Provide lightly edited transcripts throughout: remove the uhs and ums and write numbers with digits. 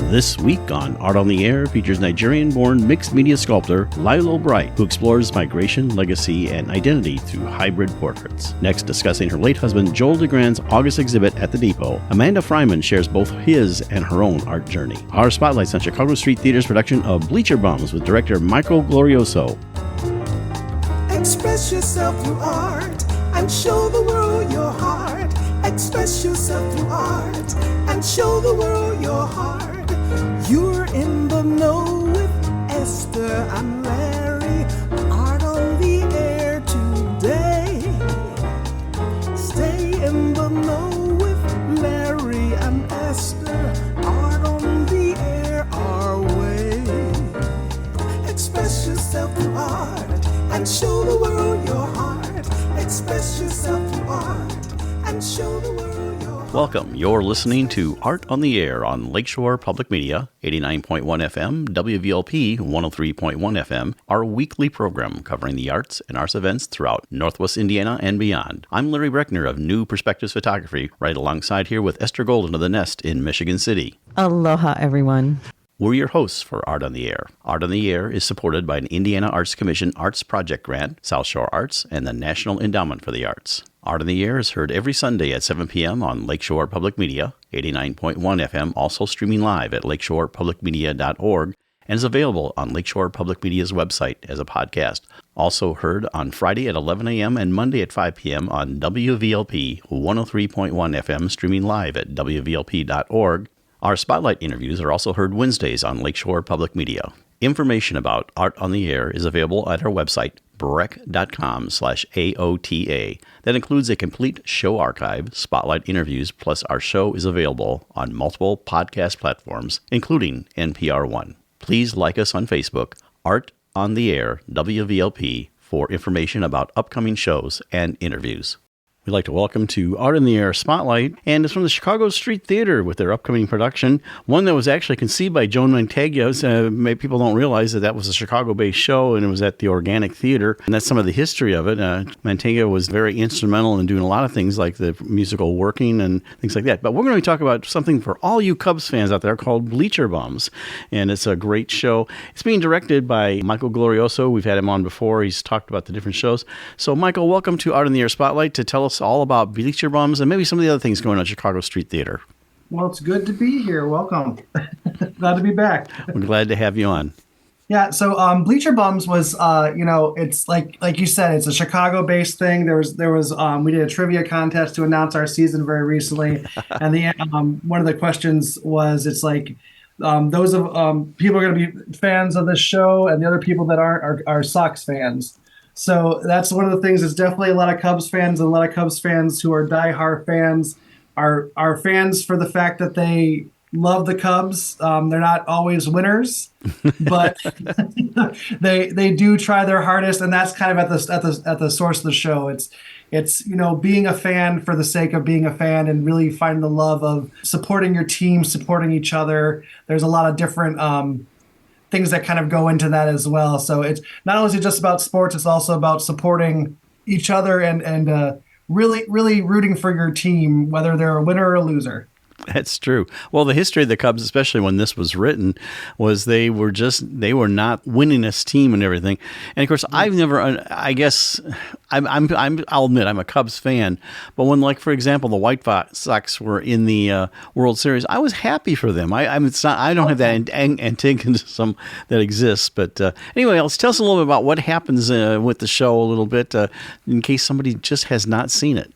This week on Art on the Air features Nigerian-born mixed media sculptor Layo Bright, who explores migration, legacy, and identity through hybrid portraits. Next, discussing her late husband Joel DeGrand's August exhibit at the Depot, Amanda Freymann shares both his and her own art journey. Our spotlight's on Chicago Street Theater's production of Bleacher Bums with director Michael Glorioso. Express yourself through art and show the world your heart. Express yourself through art and show the world your heart. You're in the know with Esther and Larry. Art on the air today. Stay in the know with Larry and Esther. Art on the air our way. Express yourself through art and show the world your heart. Express yourself through art and show the world your heart. Welcome. You're listening to Art on the Air on Lakeshore Public Media, 89.1 FM, WVLP 103.1 FM, our weekly program covering the arts and arts events throughout Northwest Indiana and beyond. I'm Larry Breckner of New Perspectives Photography, right alongside here with Esther Golden of The Nest in Michigan City. Aloha, everyone. We're your hosts for Art on the Air. Art on the Air is supported by an Indiana Arts Commission Arts Project Grant, South Shore Arts, and the National Endowment for the Arts. Art on the Air is heard every Sunday at 7 p.m. on Lakeshore Public Media, 89.1 FM, also streaming live at lakeshorepublicmedia.org, and is available on Lakeshore Public Media's website as a podcast. Also heard on Friday at 11 a.m. and Monday at 5 p.m. on WVLP 103.1 FM, streaming live at wvlp.org. Our Spotlight interviews are also heard Wednesdays on Lakeshore Public Media. Information about Art on the Air is available at our website, breck.com/AOTA. That includes a complete show archive, Spotlight interviews, plus our show is available on multiple podcast platforms, including NPR One. Please like us on Facebook, Art on the Air, WVLP, for information about upcoming shows and interviews. We'd like to welcome to Art in the Air Spotlight, and it's from the Chicago Street Theater with their upcoming production, one that was actually conceived by Joan Mantegna. Maybe people don't realize that was a Chicago-based show, and it was at the Organic Theater, and that's some of the history of it. Mantegna was very instrumental in doing a lot of things like the musical working and things like that. But we're going to talk about something for all you Cubs fans out there called Bleacher Bums, and it's a great show. It's being directed by Michael Glorioso. We've had him on before. He's talked about the different shows. So, Michael, welcome to Art in the Air Spotlight to tell us all about Bleacher Bums and maybe some of the other things going on at Chicago Street Theater. Well, it's good to be here. Welcome. Glad to be back. We're glad to have you on. Yeah, so Bleacher Bums was, it's like you said, it's a Chicago-based thing. There was we did a trivia contest to announce our season very recently, and the one of the questions was, it's like those of people are going to be fans of this show, and the other people that aren't are Sox fans. So that's one of the things. There's definitely a lot of Cubs fans, and a lot of Cubs fans who are diehard fans are fans for the fact that they love the Cubs. They're not always winners, but they do try their hardest, and that's kind of at the source of the show. It's being a fan for the sake of being a fan and really finding the love of supporting your team, supporting each other. There's a lot of different things that kind of go into that as well. So it's not only just about sports, it's also about supporting each other and really, really rooting for your team, whether they're a winner or a loser. That's true. Well, the history of the Cubs, especially when this was written, was they were not winningest team and everything. And of course, I've never, I guess, I'll admit I'm a Cubs fan, but when, like, for example, the White Sox were in the World Series, I was happy for them. I don't have that antagonism that exists. But anyway, let's tell us a little bit about what happens with the show a little bit, in case somebody just has not seen it.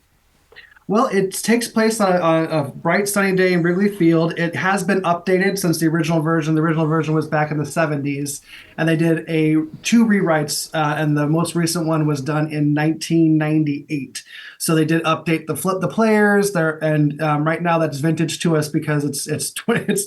Well, it takes place on a bright, sunny day in Wrigley Field. It has been updated since the original version. The original version was back in the 70s, and they did two rewrites, and the most recent one was done in 1998. So they did update the players there, and right now that's vintage to us because it's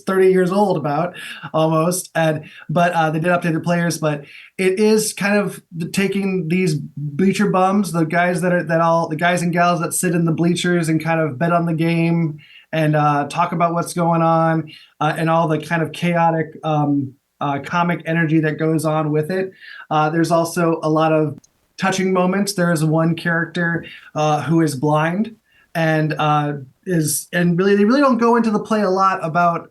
30 years old about almost. But they did update the players, but it is kind of taking these bleacher bums, the guys the guys and gals that sit in the bleachers and kind of bet on the game and talk about what's going on and all the kind of chaotic comic energy that goes on with it. There's also a lot of touching moments. There is one character who is blind and they really don't go into the play a lot about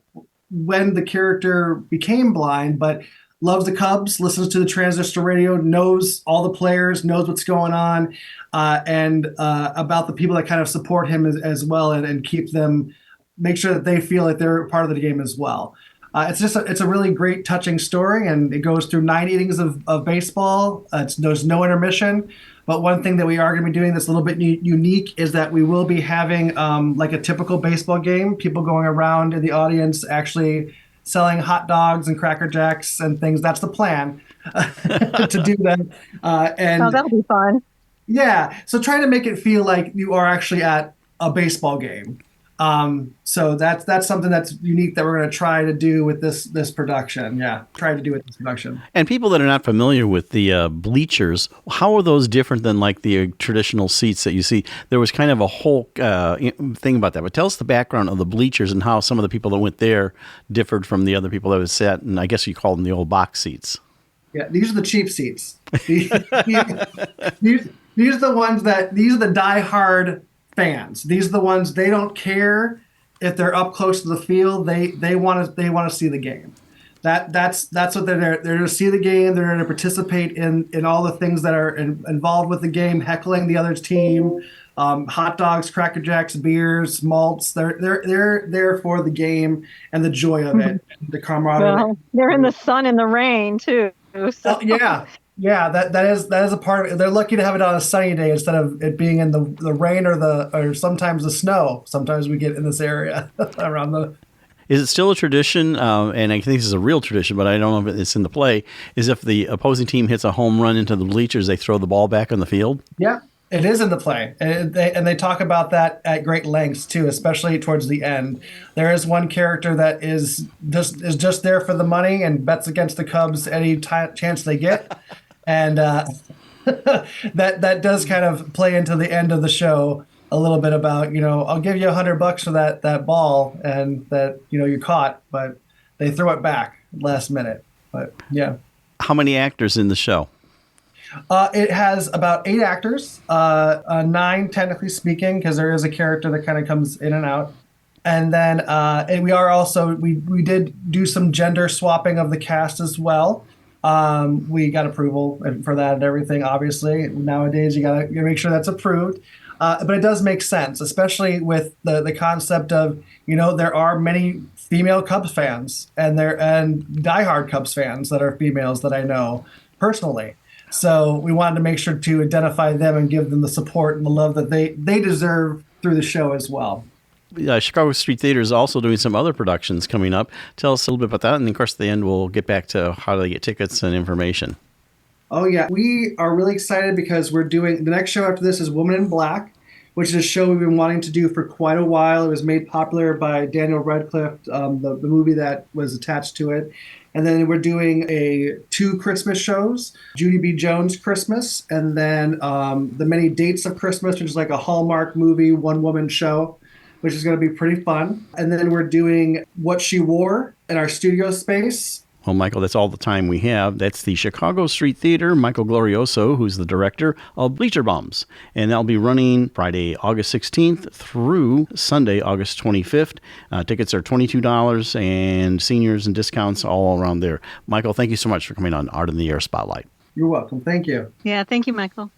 when the character became blind, but loves the Cubs, listens to the transistor radio, knows all the players, knows what's going on, and about the people that kind of support him as well, and keep them, make sure that they feel like they're part of the game as well. It's a really great, touching story, and it goes through 9 innings of baseball. There's no intermission. But one thing that we are going to be doing that's a little bit unique is that we will be having like a typical baseball game, people going around in the audience actually selling hot dogs and Cracker Jacks and things. That's the plan to do that. And that'll be fun. Yeah. So trying to make it feel like you are actually at a baseball game. So that's something that's unique that we're going to try to do with this production. Yeah, try to do with this production. And people that are not familiar with the bleachers, how are those different than like the traditional seats that you see? There was kind of a whole thing about that. But tell us the background of the bleachers and how some of the people that went there differed from the other people that was sat, and I guess you called them the old box seats. Yeah, these are the cheap seats. These are the ones these are the diehard fans. These are the ones, they don't care if they're up close to the field. They want to see the game. That's what they're there. They're to see the game. They're going to participate in all the things that are involved with the game, heckling the other team, hot dogs, Cracker Jacks, beers, malts. They're there for the game and the joy of it, the camaraderie. Well, they're in the sun and the rain too. So. Yeah, that is a part of it. They're lucky to have it on a sunny day instead of it being in the rain or sometimes the snow. Sometimes we get in this area around the. Is it still a tradition? And I think this is a real tradition, but I don't know if it's in the play. Is if the opposing team hits a home run into the bleachers, they throw the ball back on the field? Yeah, it is in the play, and they talk about that at great lengths too, especially towards the end. There is one character that is just there for the money and bets against the Cubs any chance they get. And that does kind of play into the end of the show a little bit about, I'll give you $100 for that ball and that, you caught, but they throw it back last minute. But yeah. How many actors in the show? It has about 8 actors, 9 technically speaking, because there is a character that kind of comes in and out. And then and we are also, we did do some gender swapping of the cast as well. We got approval for that and everything. Obviously, nowadays you gotta make sure that's approved. But it does make sense, especially with the concept of there are many female Cubs fans and diehard Cubs fans that are females that I know personally. So we wanted to make sure to identify them and give them the support and the love that they deserve through the show as well. Chicago Street Theater is also doing some other productions coming up. Tell us a little bit about that, and of course, at the end, we'll get back to how to get tickets and information. Oh, yeah. We are really excited because we're doing, the next show after this is Woman in Black, which is a show we've been wanting to do for quite a while. It was made popular by Daniel Radcliffe, the movie that was attached to it. And then we're doing 2 Christmas shows, Judy B. Jones' Christmas, and then The Many Dates of Christmas, which is like a Hallmark movie, one-woman show, which is going to be pretty fun. And then we're doing What She Wore in our studio space. Well, Michael, that's all the time we have. That's the Chicago Street Theater, Michael Glorioso, who's the director of Bleacher Bums. And that'll be running Friday, August 16th through Sunday, August 25th. Tickets are $22 and seniors and discounts all around there. Michael, thank you so much for coming on Art in the Air Spotlight. You're welcome. Thank you. Yeah, thank you, Michael.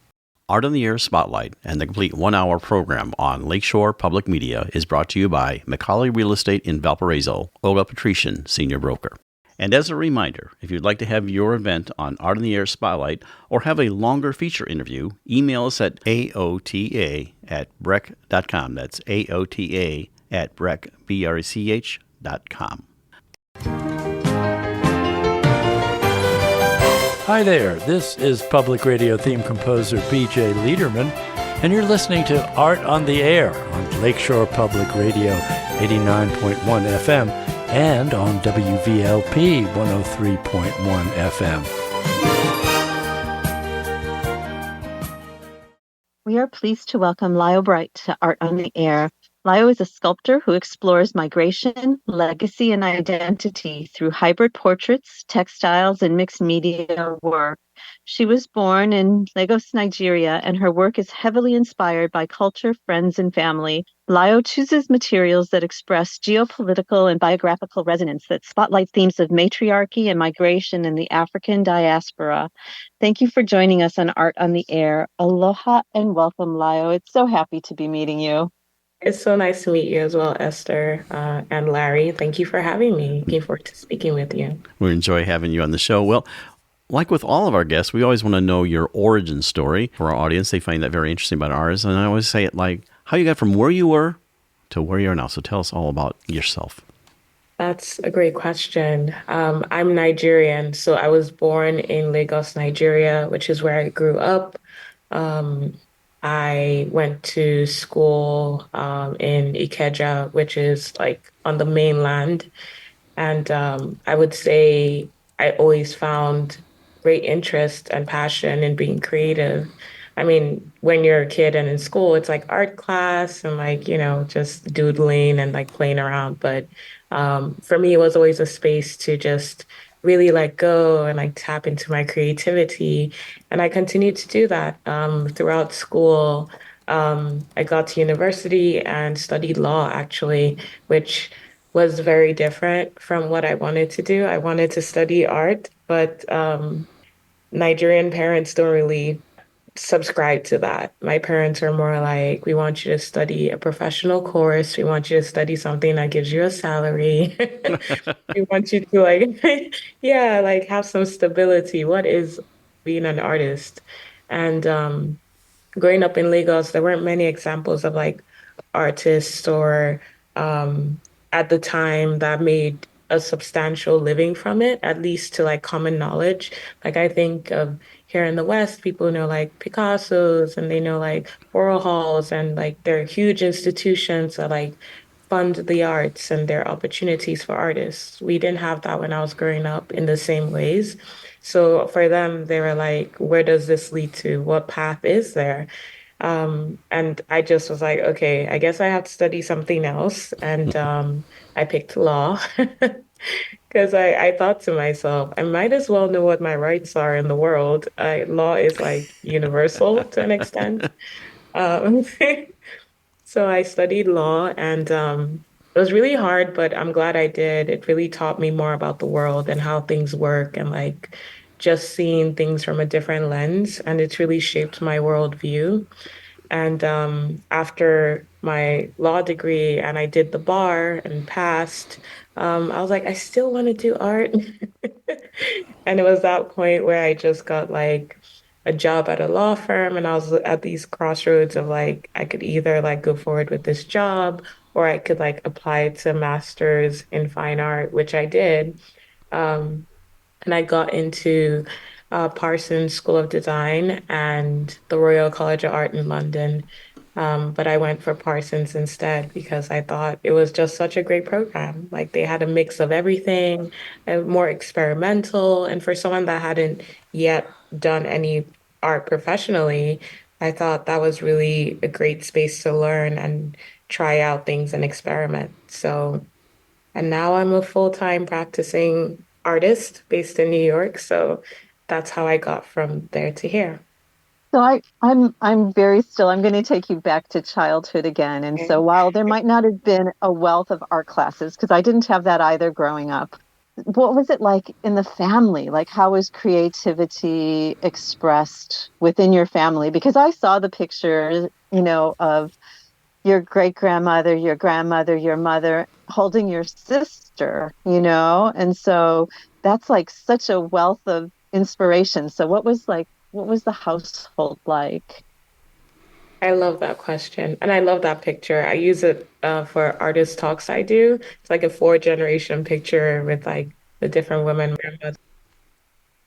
Art on the Air Spotlight and the complete 1-hour program on Lakeshore Public Media is brought to you by Macaulay Real Estate in Valparaiso, Olga Patrician, Senior Broker. And as a reminder, if you'd like to have your event on Art on the Air Spotlight or have a longer feature interview, email us at aota@brech.com. That's aota@brech.com. Hi there, this is Public Radio theme composer B.J. Liederman, and you're listening to Art on the Air on Lakeshore Public Radio 89.1 FM and on WVLP 103.1 FM. We are pleased to welcome Layo Bright to Art on the Air. Layo is a sculptor who explores migration, legacy, and identity through hybrid portraits, textiles, and mixed media work. She was born in Lagos, Nigeria, and her work is heavily inspired by culture, friends, and family. Layo chooses materials that express geopolitical and biographical resonance that spotlight themes of matriarchy and migration in the African diaspora. Thank you for joining us on Art on the Air. Aloha and welcome, Layo. It's so happy to be meeting you. It's so nice to meet you as well, Esther and Larry. Thank you for having me. Looking forward to speaking with you. We enjoy having you on the show. Well, like with all of our guests, we always want to know your origin story for our audience. They find that very interesting about ours. And I always say it like how you got from where you were to where you are now. So tell us all about yourself. That's a great question. I'm Nigerian, so I was born in Lagos, Nigeria, which is where I grew up. I went to school in Ikeja, which is like on the mainland. And I would say I always found great interest and passion in being creative. I mean, when you're a kid and in school, it's like art class and like, just doodling and like playing around. But for me, it was always a space to just really let go and like tap into my creativity. And I continued to do that throughout school. I got to university and studied law, actually, which was very different from what I wanted to do. I wanted to study art, but Nigerian parents don't really subscribe to that. My parents are more like, we want you to study a professional course. We want you to study something that gives you a salary. We want you to like, yeah, like have some stability. What is being an artist? And growing up in Lagos, there weren't many examples of like artists or at the time that made a substantial living from it, at least to like common knowledge. Like I think of here in the West, people know like Picasso's and they know like Warhols and like they're huge institutions that like fund the arts and their opportunities for artists. We didn't have that when I was growing up in the same ways. So for them, they were like, where does this lead to? What path is there? And I just was like, okay, I guess I have to study something else. And I picked law because I thought to myself, I might as well know what my rights are in the world. Law is like universal to an extent. Um, so I studied law and it was really hard, but I'm glad I did. It really taught me more about the world and how things work and like just seeing things from a different lens. And it's really shaped my worldview. And after my law degree and I did the bar and passed, I was like, I still want to do art. And it was that point where I just got like a job at a law firm and I was at these crossroads of like, I could either like go forward with this job or I could like apply to a master's in fine art, which I did. And I got into Parsons School of Design and the Royal College of Art in London. But I went for Parsons instead because I thought it was just such a great program. Like they had a mix of everything, more experimental. And for someone that hadn't yet done any art professionally, I thought that was really a great space to learn and try out things and experiment. So, and now I'm a full-time practicing artist based in New York. So that's how I got from there to here. So I'm very still. I'm going to take you back to childhood again. And so while there might not have been a wealth of art classes, because I didn't have that either growing up, what was it like in the family? Like how was creativity expressed within your family? Because I saw the pictures, of your great-grandmother, your grandmother, your mother holding your sister, and so that's like such a wealth of inspiration. So what was the household like? I love that question. And I love that picture. I use it for artist talks I do. It's like a 4-generation picture with like the different women.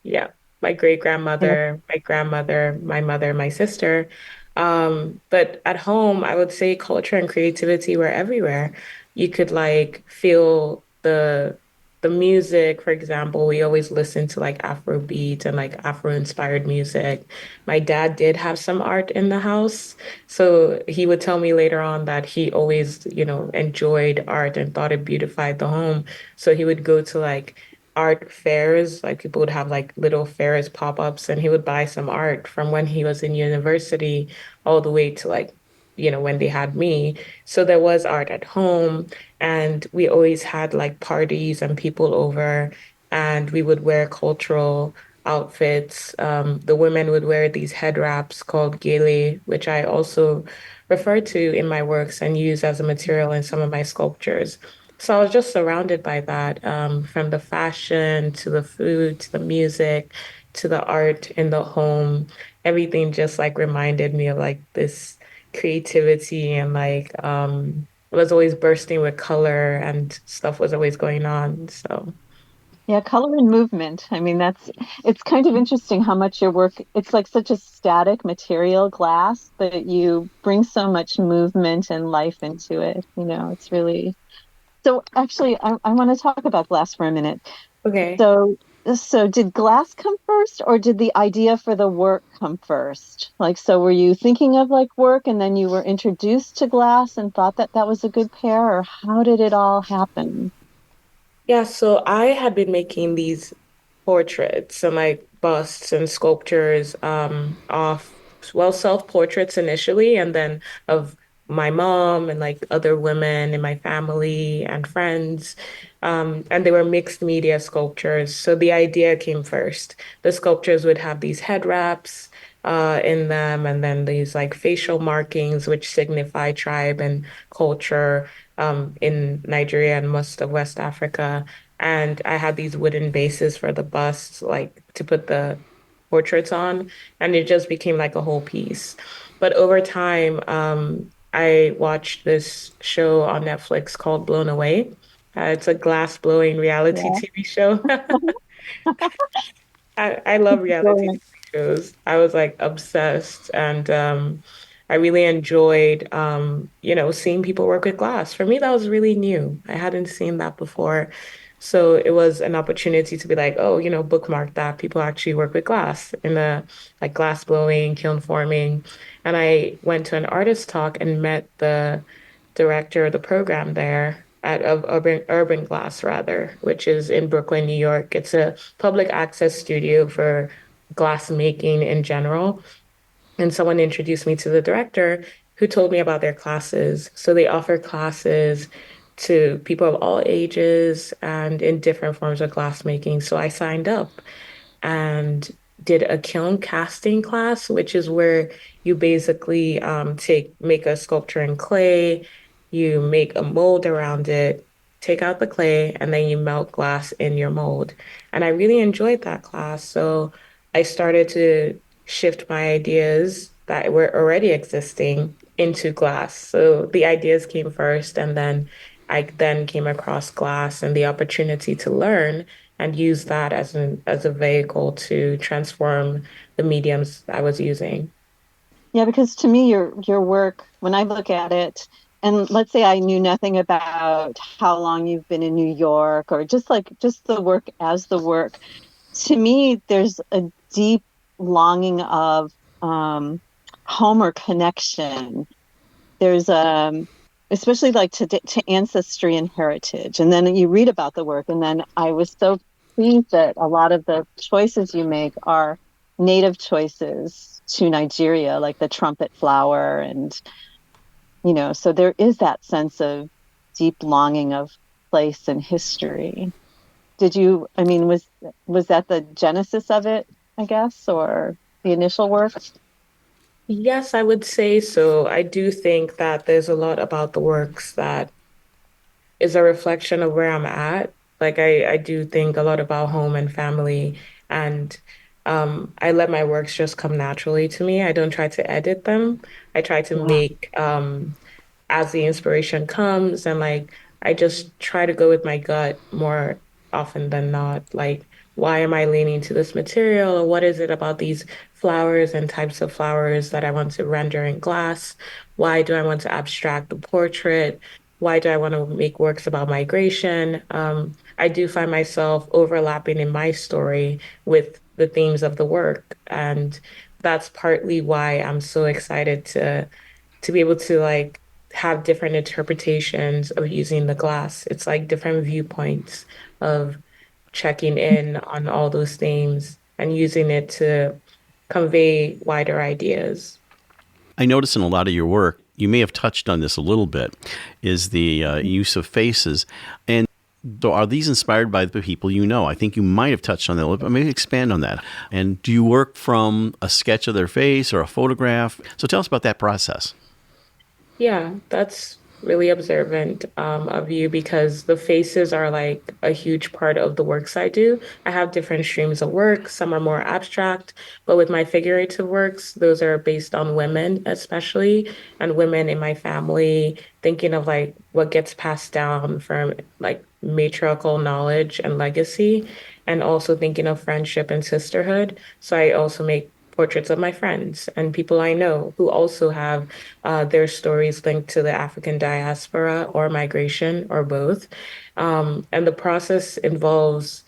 Yeah, my great-grandmother, my grandmother, my mother, my sister. But at home, I would say culture and creativity were everywhere. You could like feel the the music, for example, we always listen to like Afrobeat and like Afro-inspired music. My dad did have some art in the house. So he would tell me later on that he always, enjoyed art and thought it beautified the home. So he would go to like art fairs, like people would have like little fairs pop-ups, and he would buy some art from when he was in university all the way to like, when they had me. So there was art at home, and we always had like parties and people over, and we would wear cultural outfits. The women would wear these head wraps called gele, which I also refer to in my works and use as a material in some of my sculptures. So I was just surrounded by that, from the fashion to the food to the music to the art in the home. Everything just like reminded me of like this creativity and like it was always bursting with color and stuff was always going on. So Yeah, color and movement. I mean, it's kind of interesting how much your work, it's like such a static material, glass, that you bring so much movement and life into it. It's really, so actually, I want to talk about glass for a minute. okay. So, so did glass come first, or did the idea for the work come first? Like, so were you thinking of like work and then you were introduced to glass and thought that that was a good pair, or how did it all happen? Yeah, so I had been making these portraits and like busts and sculptures of, well, self-portraits initially, and then of my mom and like other women in my family and friends. And they were mixed media sculptures. So the idea came first. The sculptures would have these head wraps in them, and then these like facial markings, which signify tribe and culture in Nigeria and most of West Africa. And I had these wooden bases for the busts, like to put the portraits on, and it just became like a whole piece. But over time, I watched this show on Netflix called Blown Away. It's a glass blowing reality Yeah, TV show. I love reality brilliant. TV shows. I was like obsessed, and I really enjoyed seeing people work with glass. For me, that was really new. I hadn't seen that before. So it was an opportunity to be like, oh, bookmark that. People actually work with glass in the like glass blowing, kiln forming. And I went to an artist talk and met the director of the program there at of Urban Glass rather, which is in Brooklyn, New York. It's a public access studio for glass making in general. And someone introduced me to the director who told me about their classes. So they offer classes to people of all ages and in different forms of glass making. So I signed up and did a kiln casting class, which is where you basically make a sculpture in clay, you make a mold around it, take out the clay, and then you melt glass in your mold. And I really enjoyed that class. So I started to shift my ideas that were already existing into glass. So the ideas came first, and then I then came across glass and the opportunity to learn and use that as a vehicle to transform the mediums I was using. Yeah, because to me, your work, when I look at it, and let's say I knew nothing about how long you've been in New York, or just the work as the work, to me, there's a deep longing of home or connection. There's especially like to ancestry and heritage, and then you read about the work, and then I was so pleased that a lot of the choices you make are native choices to Nigeria, like the trumpet flower, and so there is that sense of deep longing of place and history. I mean, was that the genesis of it, I guess, or the initial work? Yes, I would say so. I do think that there's a lot about the works that is a reflection of where I'm at. Like I do think a lot about home and family, and I let my works just come naturally to me. I don't try to edit them. I try to Yeah. make as the inspiration comes, and like I just try to go with my gut more often than not. Like, why am I leaning to this material? Or what is it about these flowers and types of flowers that I want to render in glass? Why do I want to abstract the portrait? why do I want to make works about migration? I do find myself overlapping in my story with the themes of the work. And that's partly why I'm so excited to be able to like have different interpretations of using the glass. It's like different viewpoints of checking in on all those themes and using it to convey wider ideas. I notice in a lot of your work, you may have touched on this a little bit, is the use of faces. And so are these inspired by the people you know? I think you might have touched on that a little bit. Maybe expand on that. And do you work from a sketch of their face or a photograph? So tell us about that process. Yeah, that's really observant of you because the faces are like a huge part of the works I do. I have different streams of work. Some are more abstract, but with my figurative works, those are based on women, especially, and women in my family, thinking of like what gets passed down from like matriarchal knowledge and legacy, and also thinking of friendship and sisterhood. So I also make portraits of my friends and people I know who also have their stories linked to the African diaspora or migration or both. And the process involves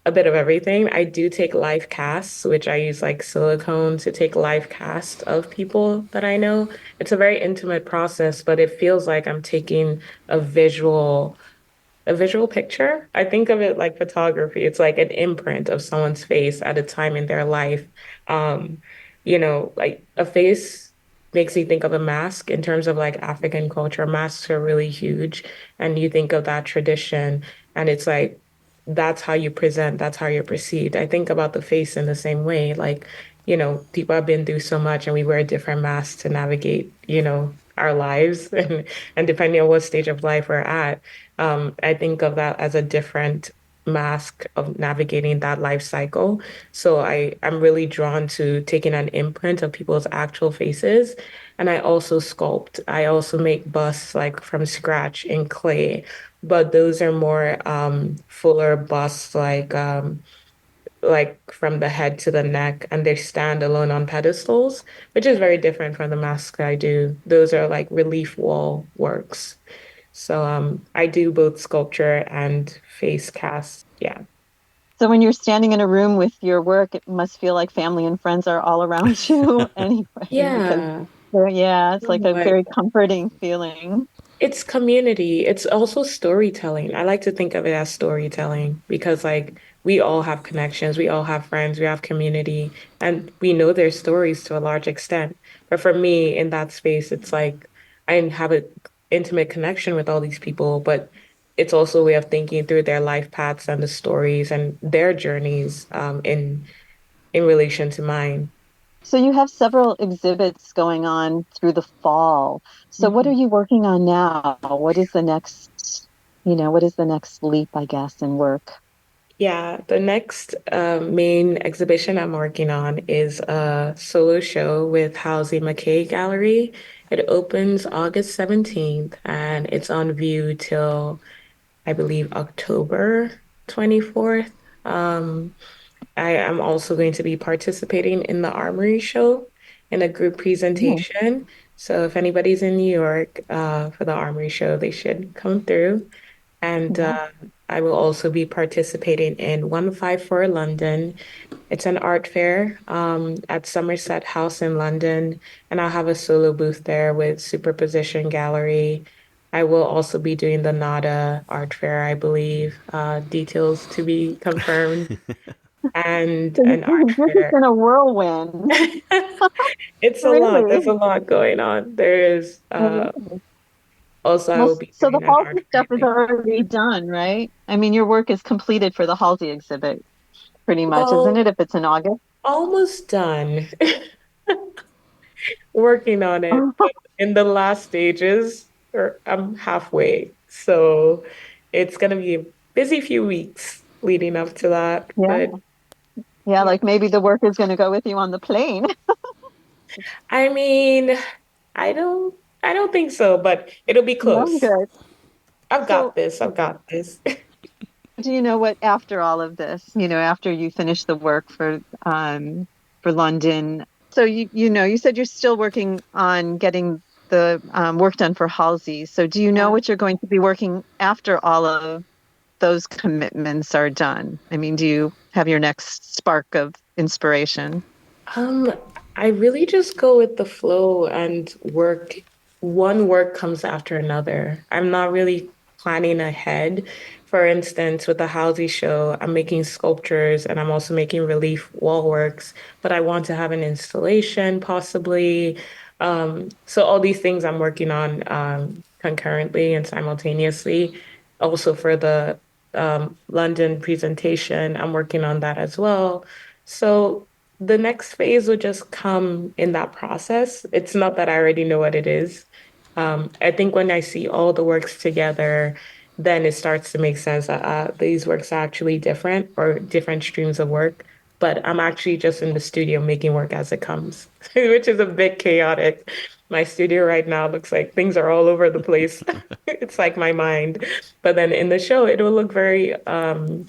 a bit of everything. I do take live casts, which I use like silicone to take live casts of people that I know. It's a very intimate process, but it feels like I'm taking a visual a visual picture. I think of it like photography. It's like an imprint of someone's face at a time in their life. Um, like a face makes me think of a mask in terms of like African culture. Masks are really huge. And you think of that tradition, and it's like that's how you present, that's how you're perceived. I think about the face in the same way. Like, people have been through so much and we wear different masks to navigate, our lives and depending on what stage of life we're at. I think of that as a different mask of navigating that life cycle. So I'm really drawn to taking an imprint of people's actual faces. And I also sculpt. I also make busts like from scratch in clay, but those are more fuller busts like from the head to the neck, and they stand alone on pedestals, which is very different from the masks I do. Those are like relief wall works. So I do both sculpture and face casts. Yeah. So when you're standing in a room with your work, it must feel like family and friends are all around you anyway, because Yeah. it's like a Like very comforting feeling. it's community. It's also storytelling. I like to think of it as storytelling because like we all have connections, we all have friends, we have community, and we know their stories to a large extent. But for me in that space, it's like I have an intimate connection with all these people, but it's also a way of thinking through their life paths and the stories and their journeys in relation to mine. So you have several exhibits going on through the fall. So what are Mhm. you working on now? What is the next leap, I guess, in work? Yeah, the next main exhibition I'm working on is a solo show with Halsey McKay Gallery. It opens August 17th and it's on view till I believe October 24th. Um, I am also going to be participating in the Armory show in a group Oh, presentation. So if anybody's in New York for the Armory show, they should come through. And yeah. I will also be participating in 154 London. It's an art fair at Somerset House in London, and I'll have a solo booth there with Superposition Gallery. I will also be doing the NADA art fair, I believe. Details to be confirmed, and So an art you're just fair. in a whirlwind. It's a lot. There's Really? a lot going on. There is Really? also I Well, will be so the doing an art Halsey fair. stuff is already done, right? I mean, your work is completed for the Halsey exhibit, pretty much, isn't it? Well, If it's in August. almost done. Working on it, but in the last stages, or I'm halfway. So it's gonna be a busy few weeks leading up to that. Yeah. But Yeah, yeah, like maybe the work is going to go with you on the plane. I mean, I don't I don't think so, but it'll be No, close. good. I've So, got this. I've got this. do you know what, after all of this, after you finish the work for London, so you said you're still working on getting the work done for Halsey. So do you know what you're going to be working after all of those commitments are done? I mean, do you have your next spark of inspiration? I really just go with the flow and work. One work comes after another. I'm not really planning ahead. For instance, with the Halsey show, I'm making sculptures and I'm also making relief wall works, but I want to have an installation possibly. So all these things I'm working on concurrently and simultaneously. Also for the London presentation, I'm working on that as well. So the next phase would just come in that process. It's not that I already know what it is. I think when I see all the works together, then it starts to make sense that these works are actually different or different streams of work. But I'm actually just in the studio making work as it comes, which is a bit chaotic. My studio right now looks like things are all over the place. It's like my mind. But then in the show, it will look very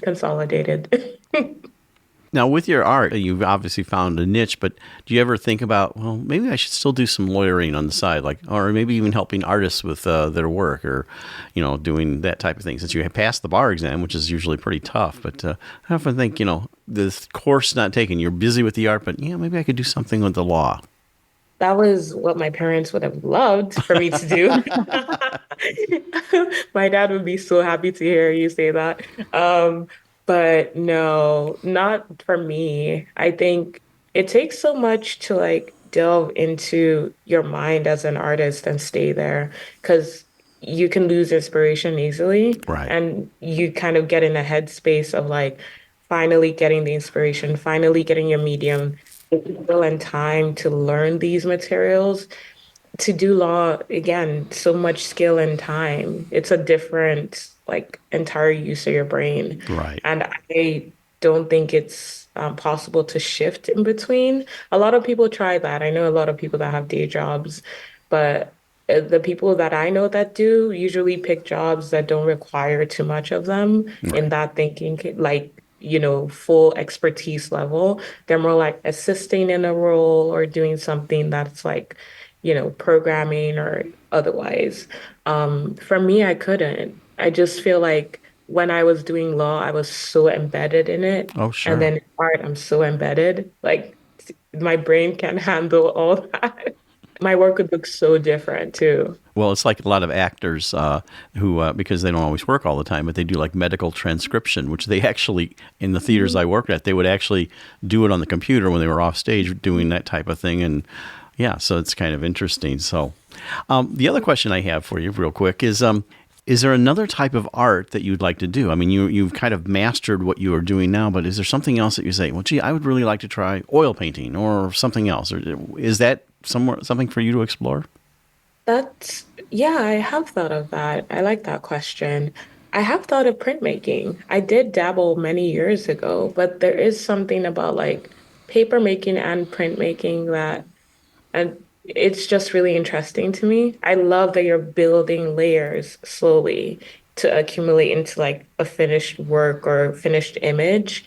consolidated. Now, with your art, you've obviously found a niche, but do you ever think about, well, maybe I should still do some lawyering on the side, like, or maybe even helping artists with their work, or, doing that type of thing? Since you have passed the bar exam, which is usually pretty tough, but I often think, this course not taken, you're busy with the art, but maybe I could do something with the law. That was what my parents would have loved for me to do. My dad would be so happy to hear you say that. But no, not for me. I think it takes so much to like delve into your mind as an artist and stay there because you can lose inspiration easily. Right. And you kind of get in a headspace of like finally getting the inspiration, finally getting your medium, skill and time to learn these materials. To do law, again, so much skill and time. It's a different, like, entire use of your brain. Right. And I don't think it's possible to shift in between. A lot of people try that. I know a lot of people that have day jobs, but the people that I know that do usually pick jobs that don't require too much of them in that thinking, like, full expertise level. They're more like assisting in a role or doing something that's like, programming or otherwise. For me, I couldn't. I just feel like when I was doing law, I was so embedded in it. Oh, sure. And then in art, I'm so embedded. Like my brain can't handle all that. My work would look so different too. Well, it's like a lot of actors who, because they don't always work all the time, but they do like medical transcription, which they actually, in the theaters I worked at, they would actually do it on the computer when they were off stage doing that type of thing. And yeah, so it's kind of interesting. So the other question I have for you real quick is there another type of art that you'd like to do? I mean, you've kind of mastered what you are doing now, but is there something else that you say, well, gee, I would really like to try oil painting or something else? Or is that something for you to explore? Yeah, I have thought of that. I like that question. I have thought of printmaking. I did dabble many years ago, but there is something about like paper making and printmaking and it's just really interesting to me. I love that you're building layers slowly to accumulate into like a finished work or finished image.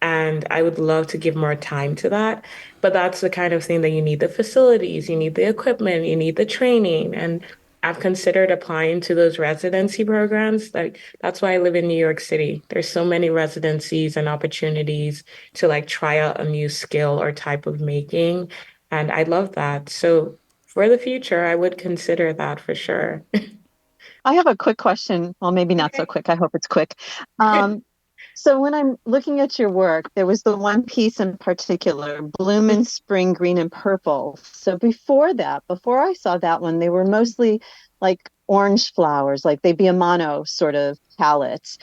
And I would love to give more time to that. But that's the kind of thing that you need the facilities, you need the equipment, you need the training. And I've considered applying to those residency programs. Like that's why I live in New York City. There's so many residencies and opportunities to like try out a new skill or type of making. And I love that. So for the future, I would consider that for sure. I have a quick question. Well, maybe not so quick. I hope it's quick. So when I'm looking at your work, there was the one piece in particular, Bloom in Spring, Green and Purple. So before I saw that one, they were mostly like orange flowers, like they'd be a mono sort of palette.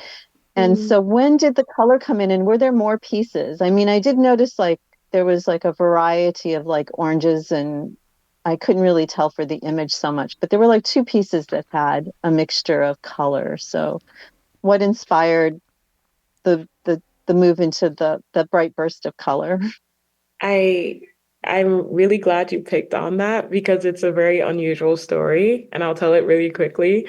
And so when did the color come in and were there more pieces? I mean, I did notice like there was like a variety of like oranges and I couldn't really tell for the image so much, but there were like two pieces that had a mixture of color. So what inspired the move into the bright burst of color? I'm really glad you picked on that because it's a very unusual story and I'll tell it really quickly.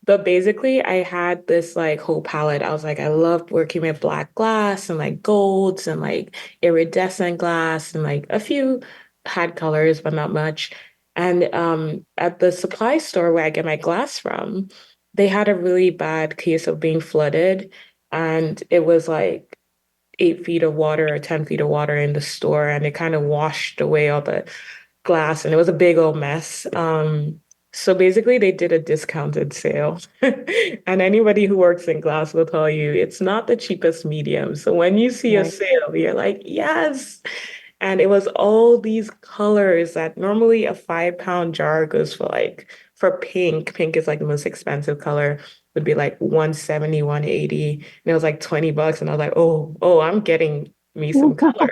But basically I had this like whole palette. I was like, I loved working with black glass and like golds and like iridescent glass and like a few had colors, but not much. And at the supply store where I get my glass from, they had a really bad case of being flooded. And it was like 8 feet of water or 10 feet of water in the store. And it kind of washed away all the glass. And it was a big old mess. So basically, they did a discounted sale. And anybody who works in glass will tell you it's not the cheapest medium. So when you see a Right. sale, you're like, yes. And it was all these colors that normally a 5 pound jar goes for like, for pink. Pink is like the most expensive color, would be like 170, 180. And it was like $20. And I was like, oh, I'm getting me some color.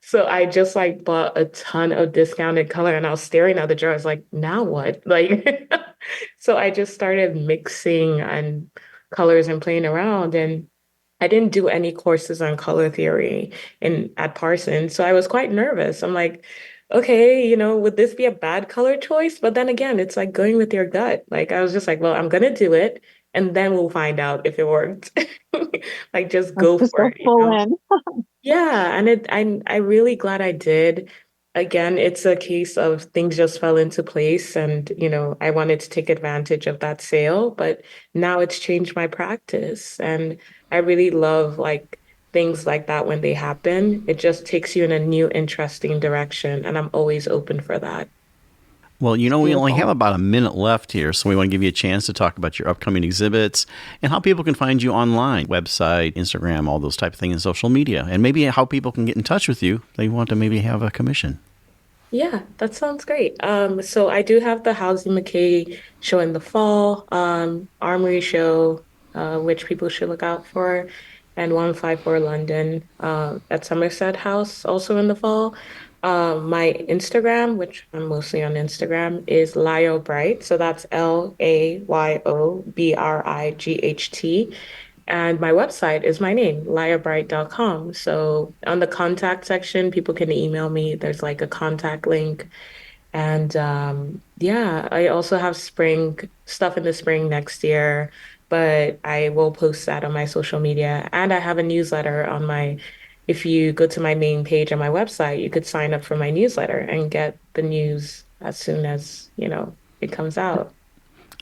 So I just like bought a ton of discounted color and I was staring at the jar. I was like, now what? Like, so I just started mixing and colors and playing around. And I didn't do any courses on color theory at Parsons. So I was quite nervous. I'm like, okay, would this be a bad color choice? But then again, it's like going with your gut. Like I was just like, well, I'm gonna do it and then we'll find out if it worked. Like just go Just for go it, full in. Yeah, and I'm really glad I did. Again, it's a case of things just fell into place and, I wanted to take advantage of that sale, but now it's changed my practice. And I really love like things like that when they happen. It just takes you in a new, interesting direction, and I'm always open for that. Well, we only Beautiful. have about a minute left here, so we want to give you a chance to talk about your upcoming exhibits and how people can find you online, website, Instagram, all those type of things, and social media, and maybe how people can get in touch with you. They want to maybe have a commission. Yeah, that sounds great. So I do have the Halsey McKay show in the fall, Armory show, which people should look out for, and 154 London at Somerset House also in the fall. My Instagram, which I'm mostly on Instagram, is Layo Bright. So that's LayoBright. And my website is my name, layobright.com. So on the contact section, people can email me. There's like a contact link. And yeah, I also have spring stuff in the spring next year, but I will post that on my social media. And I have a newsletter if you go to my main page on my website, you could sign up for my newsletter and get the news as soon as, it comes out.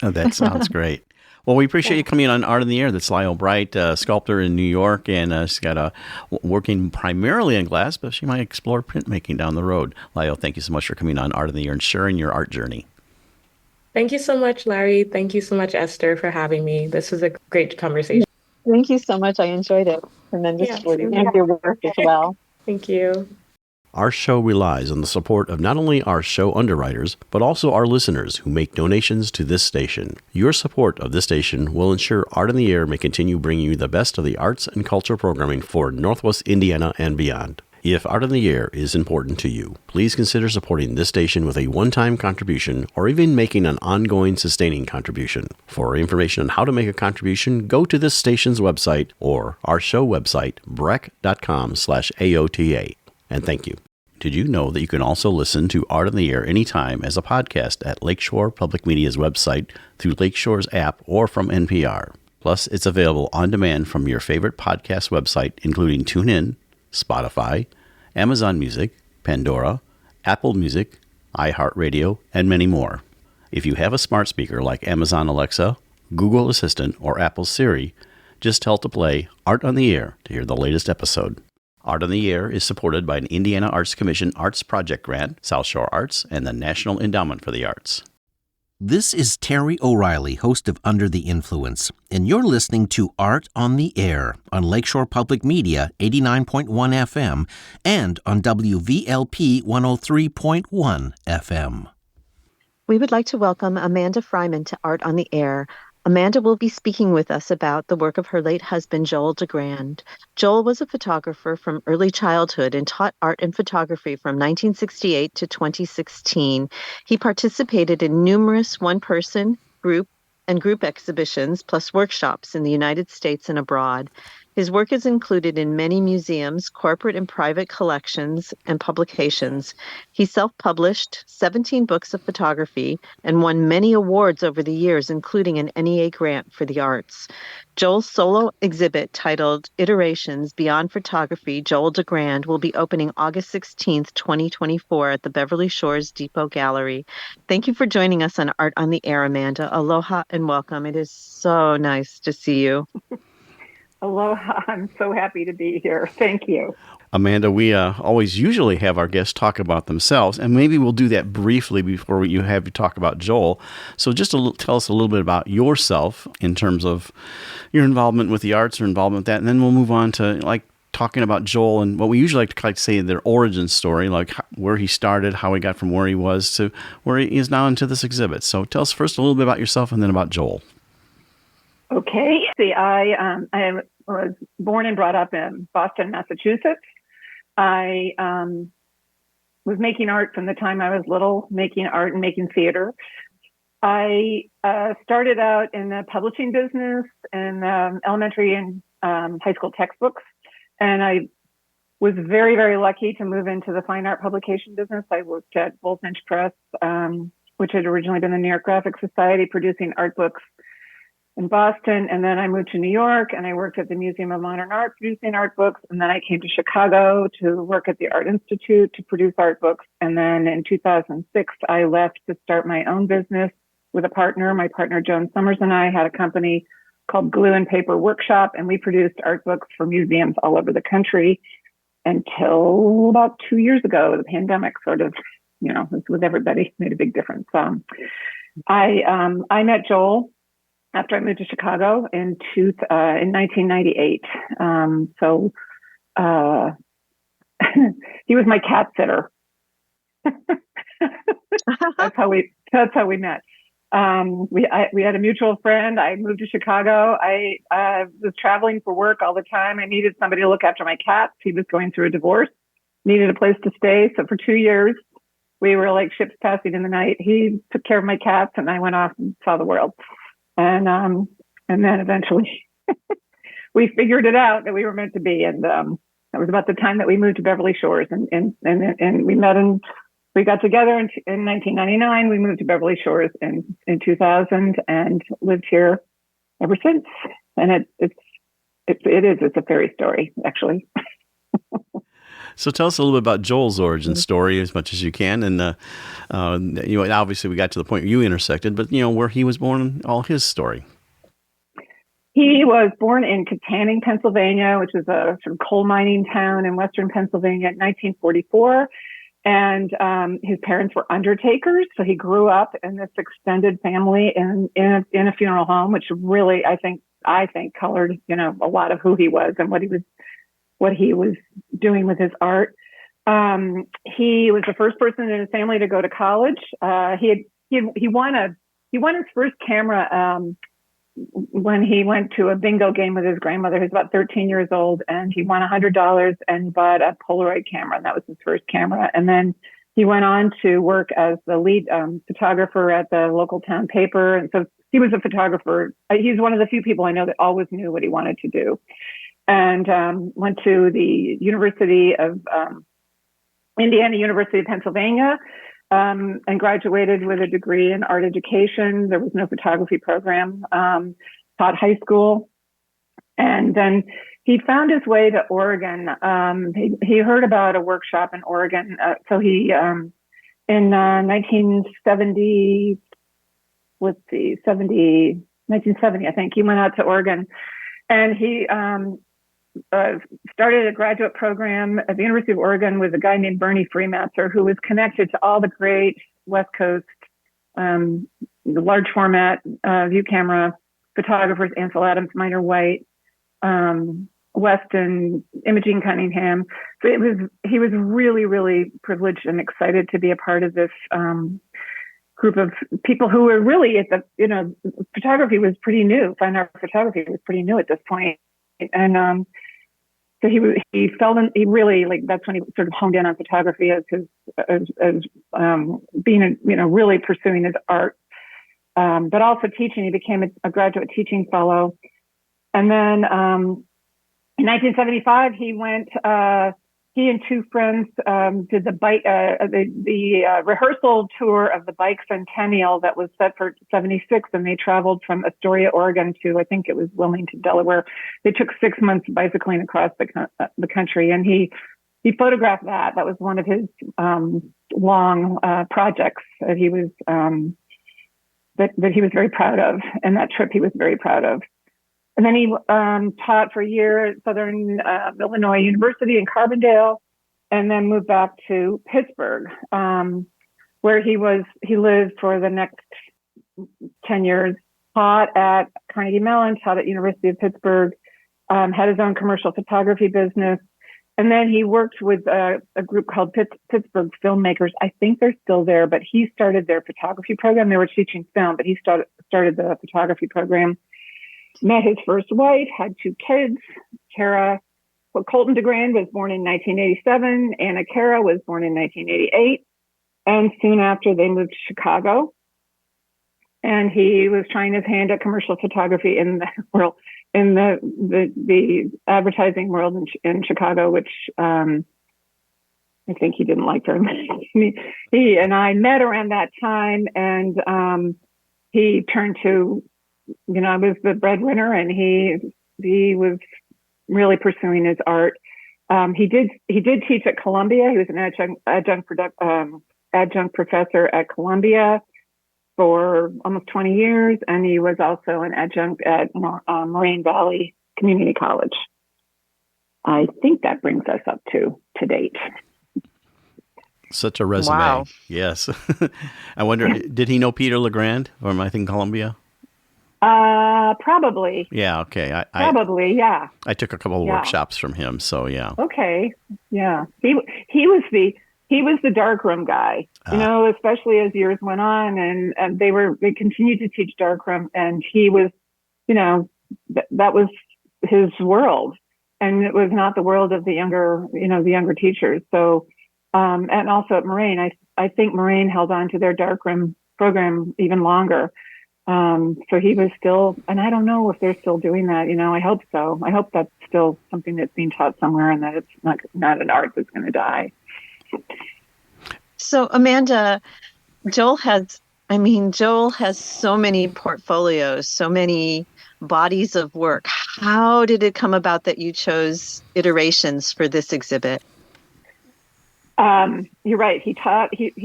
Oh, that sounds great. Well, we appreciate you coming on Art in the Air. That's Layo Bright, sculptor in New York, and she's got working primarily in glass, but she might explore printmaking down the road. Layo, thank you so much for coming on Art in the Air and sharing your art journey. Thank you so much, Larry. Thank you so much, Esther, for having me. This was a great conversation. Thank you so much. I enjoyed it tremendously. same And your work as well. Thank you. Our show relies on the support of not only our show underwriters, but also our listeners who make donations to this station. Your support of this station will ensure Art in the Air may continue bringing you the best of the arts and culture programming for Northwest Indiana and beyond. If Art in the Air is important to you, please consider supporting this station with a one-time contribution or even making an ongoing sustaining contribution. For information on how to make a contribution, go to this station's website or our show website, brec.com/AOTA. And thank you. Did you know that you can also listen to Art in the Air anytime as a podcast at Lakeshore Public Media's website, through Lakeshore's app, or from NPR? Plus, it's available on demand from your favorite podcast website, including TuneIn, Spotify, Amazon Music, Pandora, Apple Music, iHeartRadio, and many more. If you have a smart speaker like Amazon Alexa, Google Assistant, or Apple Siri, just tell to play Art on the Air to hear the latest episode. Art on the Air is supported by an Indiana Arts Commission Arts Project Grant, South Shore Arts, and the National Endowment for the Arts. This is Terry O'Reilly, host of Under the Influence, and you're listening to Art on the Air on Lakeshore Public Media 89.1 FM and on WVLP 103.1 FM. We would like to welcome Amanda Freymann to Art on the Air. Amanda will be speaking with us about the work of her late husband, Joel DeGrand. Joel was a photographer from early childhood and taught art and photography from 1968 to 2016. He participated in numerous one-person, group exhibitions, plus workshops in the United States and abroad. His work is included in many museums, corporate and private collections, and publications. He self-published 17 books of photography and won many awards over the years, including an NEA grant for the arts. Joel's solo exhibit titled Iterations Beyond Photography, Joel DeGrand, will be opening August 16th, 2024 at the Beverly Shores Depot Gallery. Thank you for joining us on Art on the Air, Amanda. Aloha and welcome. It is so nice to see you. Aloha. I'm so happy to be here. Thank you. Amanda, we always usually have our guests talk about themselves, and maybe we'll do that briefly before you talk about Joel. So just tell us a little bit about yourself in terms of your involvement with the arts or involvement with that, and then we'll move on to talking about Joel and what we usually like to say their origin story, like where he started, how he got from where he was to where he is now into this exhibit. So tell us first a little bit about yourself and then about Joel. Okay. See, I was born and brought up in Boston, Massachusetts. I was making art from the time I was little, making art and making theater. I started out in the publishing business in elementary and high school textbooks. And I was very, very lucky to move into the fine art publication business. I worked at Bullfinch Press, which had originally been the New York Graphic Society, producing art books in Boston. And then I moved to New York and I worked at the Museum of Modern Art producing art books. And then I came to Chicago to work at the Art Institute to produce art books. And then in 2006, I left to start my own business with a partner. My partner, Joan Summers, and I had a company called Glue and Paper Workshop, and we produced art books for museums all over the country until about 2 years ago. The pandemic sort of, with everybody, made a big difference. I met Joel after I moved to Chicago in 1998. He was my cat sitter. That's how we met. We had a mutual friend. I moved to Chicago. I was traveling for work all the time. I needed somebody to look after my cats. He was going through a divorce, needed a place to stay. So for 2 years, we were like ships passing in the night. He took care of my cats and I went off and saw the world. And then eventually we figured it out that we were meant to be. And that was about the time that we moved to Beverly Shores and we met we got together in 1999. We moved to Beverly Shores in 2000 and lived here ever since. And it's a fairy story, actually. So tell us a little bit about Joel's origin story as much as you can. And, obviously we got to the point where you intersected, but, where he was born and all his story. He was born in Katanning, Pennsylvania, which is a sort of coal mining town in Western Pennsylvania in 1944. And his parents were undertakers. So he grew up in this extended family in a funeral home, which really, I think colored, a lot of who he was and what he was doing with his art. He was the first person in his family to go to college. He won his first camera when he went to a bingo game with his grandmother, who's about 13 years old, and he won $100 and bought a Polaroid camera, and that was his first camera. And then he went on to work as the lead photographer at the local town paper. And so he was a photographer. He's one of the few people I know that always knew what he wanted to do. And went to the University of Indiana, University of Pennsylvania, and graduated with a degree in art education. There was no photography program, taught high school. And then he found his way to Oregon. He heard about a workshop in Oregon. So he, in 1970, 1970, I think, he went out to Oregon and he started a graduate program at the University of Oregon with a guy named Bernie Freymann, who was connected to all the great West Coast, the large format view camera photographers, Ansel Adams, Minor White, Weston, Imogene Cunningham. So he was really, really privileged and excited to be a part of this group of people who were really photography was pretty new. Fine art photography was pretty new at this point. And so he really, that's when he sort of honed in on photography as being, really pursuing his art, but also teaching. He became a graduate teaching fellow. And then In 1975, he and two friends did the rehearsal tour of the bike centennial that was set for 76, and they traveled from Astoria, Oregon to, I think it was Wilmington, Delaware. They took 6 months bicycling across the country, and he photographed that. That was one of his long projects that he was that he was very proud of, and that trip he was very proud of. And then he taught for a year at Southern Illinois University in Carbondale, and then moved back to Pittsburgh, where he lived for the next 10 years. Taught at Carnegie Mellon, taught at University of Pittsburgh, had his own commercial photography business, and then he worked with a group called Pittsburgh Filmmakers. I think they're still there, but he started their photography program. They were teaching film, but he started the photography program. Met his first wife, had two kids. Colton DeGrand was born in 1987. Anna Cara was born in 1988. And soon after, they moved to Chicago. And he was trying his hand at commercial photography in the world, in the advertising world in Chicago, which I think he didn't like very much. He and I met around that time, and he turned to, I was the breadwinner, and he was really pursuing his art. He did teach at Columbia. He was an adjunct professor at Columbia for almost 20 years, and he was also an adjunct at Moraine Valley Community College. I think that brings us up to date. Such a resume. Wow. Yes. I wonder, did he know Peter LeGrand from, I think, Columbia? Probably. Yeah. Okay. Probably. Yeah. I took a couple of workshops from him. So yeah. Okay. Yeah. He was the darkroom guy, especially as years went on, and they continued to teach darkroom, and he was, that was his world, and it was not the world of the younger teachers. So, and also at Moraine, I think Moraine held on to their darkroom program even longer. So he was still, and I don't know if they're still doing that. I hope so. I hope that's still something that's being taught somewhere, and that it's not an art that's going to die. So Amanda, Joel has so many portfolios, so many bodies of work. How did it come about that you chose iterations for this exhibit? You're right. He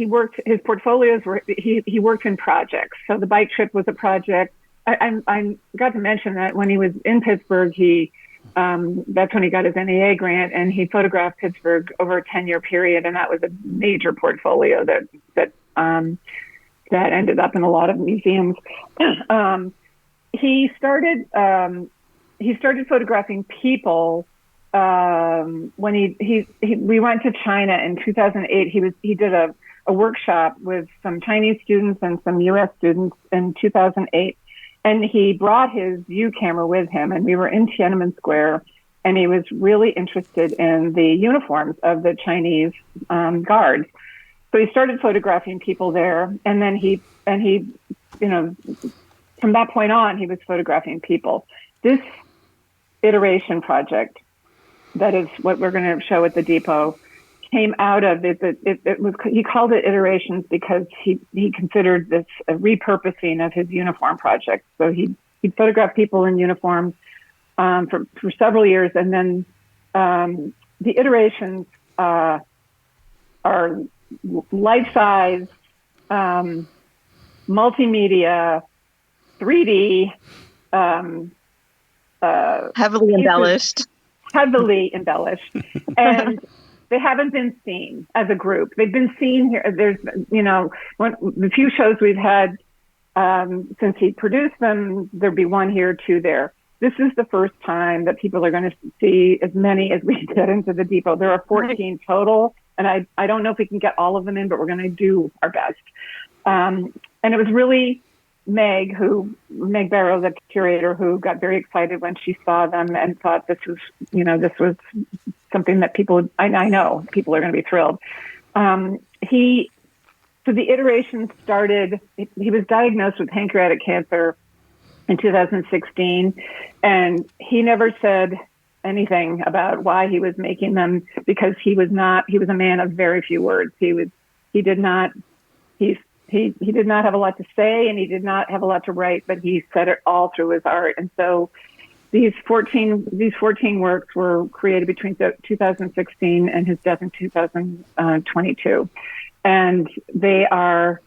worked, his portfolios were, he worked in projects. So the bike trip was a project. I got to mention that when he was in Pittsburgh, that's when he got his NEA grant, and he photographed Pittsburgh over a 10-year period. And that was a major portfolio that ended up in a lot of museums. He started photographing people when we went to China in 2008. He did a workshop with some Chinese students and some U.S. students in 2008, and he brought his view camera with him, and we were in Tiananmen Square, and he was really interested in the uniforms of the Chinese guards. So he started photographing people there, and then he from that point on, he was photographing people. This iteration project, that is what we're going to show at the depot, came out of it. He called it iterations because he considered this a repurposing of his uniform project. So he'd photograph people in uniforms for several years, and then the iterations are life-size, multimedia, 3D, Heavily embellished. And they haven't been seen as a group. They've been seen here. There's, the few shows we've had since he produced them, there'd be one here, two there. This is the first time that people are going to see as many as we get into the depot. There are 14 total, and I don't know if we can get all of them in, but we're going to do our best. And it was really Meg Barrow, the curator, who got very excited when she saw them and thought this was something that I know people are going to be thrilled. So the iteration started, he was diagnosed with pancreatic cancer in 2016, and he never said anything about why he was making them, because he was a man of very few words. He did not have a lot to say, and he did not have a lot to write, but he said it all through his art. And so these 14 works were created between 2016 and his death in 2022. And they are,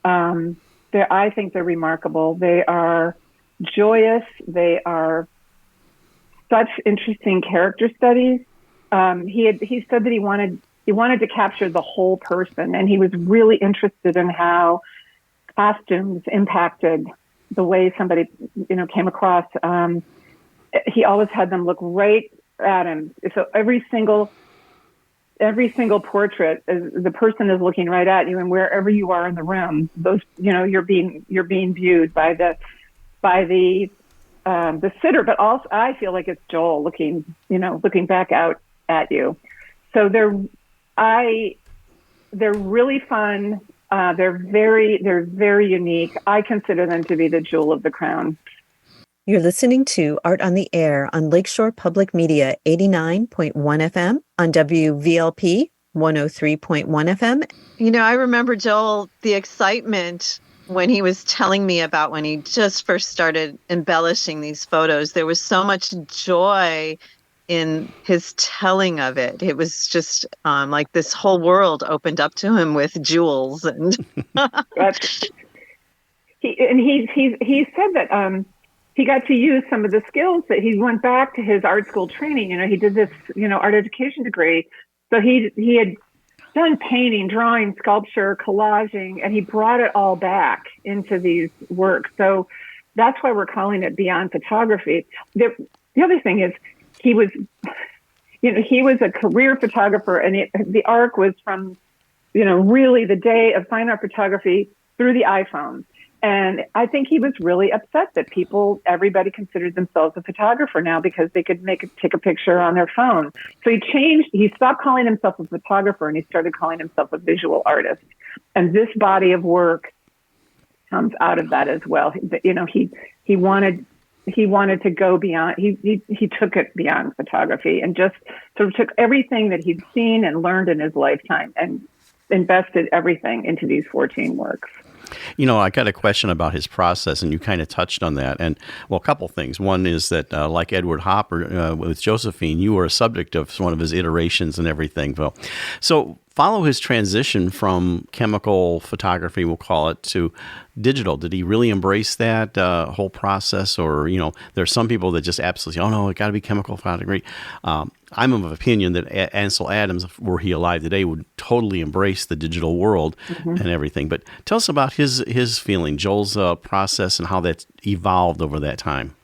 I think they're remarkable. They are joyous. They are such interesting character studies. He said that he wanted to capture the whole person, and he was really interested in how costumes impacted the way somebody, came across. He always had them look right at him. So every single portrait, the person is looking right at you, and wherever you are in the room, those, you're being viewed by the sitter, but also I feel like it's Joel looking back out at you. So they're really fun. They're very unique. I consider them to be the jewel of the crown. You're listening to Art on the Air on Lakeshore Public Media 89.1 FM, on WVLP 103.1 FM. I remember, Joel, the excitement when he was telling me about when he just first started embellishing these photos. There was so much joy in his telling of it. It was just like this whole world opened up to him with jewels. And he said that he got to use some of the skills that he went back to his art school training. He did this, art education degree. So he had done painting, drawing, sculpture, collaging, and he brought it all back into these works. So that's why we're calling it Beyond Photography. The other thing is he was a career photographer, and the arc was from, really the day of fine art photography through the iPhone. And I think he was really upset that everybody considered themselves a photographer now because they could take a picture on their phone. So he stopped calling himself a photographer, and he started calling himself a visual artist. And this body of work comes out of that as well. He wanted to go beyond, he took it beyond photography and just sort of took everything that he'd seen and learned in his lifetime and invested everything into these 14 works. I got a question about his process, and you kind of touched on that. And, well, a couple things. One is that, like Edward Hopper with Josephine, you were a subject of one of his iterations and everything. So follow his transition from chemical photography, we'll call it, to digital. Did he really embrace that whole process? Or, there's some people that just absolutely, oh, no, it got to be chemical photography. I'm of opinion that Ansel Adams, were he alive today, would totally embrace the digital world and everything. But tell us about his feeling, Joel's process, and how that's evolved over that time.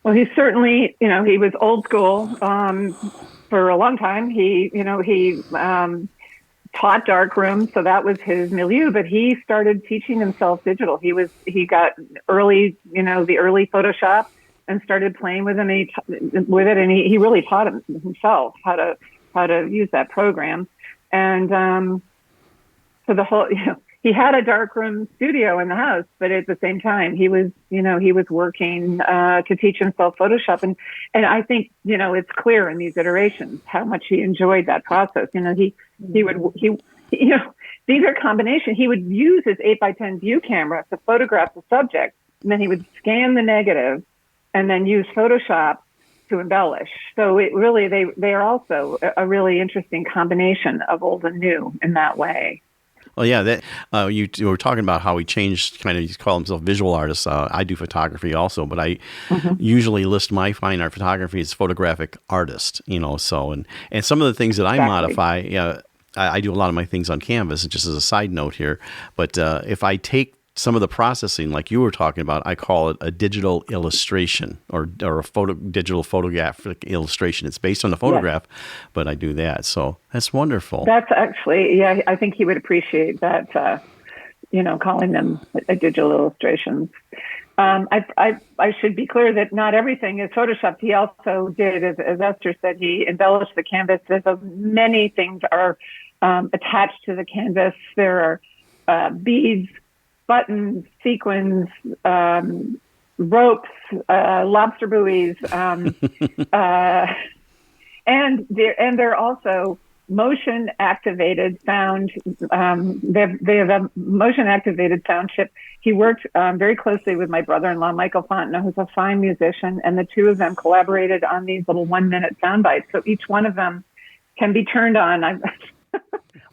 Well, he certainly, he was old school for a long time. He taught darkroom, so that was his milieu. But he started teaching himself digital. He got the early Photoshop and started playing with it, and he really taught himself how to use that program. And so the whole, he had a darkroom studio in the house, but at the same time, he was working to teach himself Photoshop, and I think it's clear in these iterations how much he enjoyed that process. He would these are combination. He would use his 8x10 view camera to photograph the subject, and then he would scan the negative and then use Photoshop to embellish. So it really, they are also a really interesting combination of old and new in that way. Well, yeah, that you were talking about how he changed, he called himself visual artist. I do photography also, but I usually list my fine art photography as photographic artist, so, and some of the things that I modify, I do a lot of my things on canvas, just as a side note here, but if I take some of the processing, like you were talking about, I call it a digital illustration or a digital photographic illustration. It's based on the photograph, but I do that. So that's wonderful. That's actually, I think he would appreciate that, calling them a digital illustrations. I should be clear that not everything is Photoshopped. He also did, as Esther said, he embellished the canvas. Many things are attached to the canvas. There are beads, buttons, sequins, ropes, lobster buoys, and they're also motion activated sound. They have a motion activated sound chip. He worked very closely with my brother-in-law, Michael Fontenot, who's a fine musician, and the two of them collaborated on these little 1-minute sound bites. So each one of them can be turned on.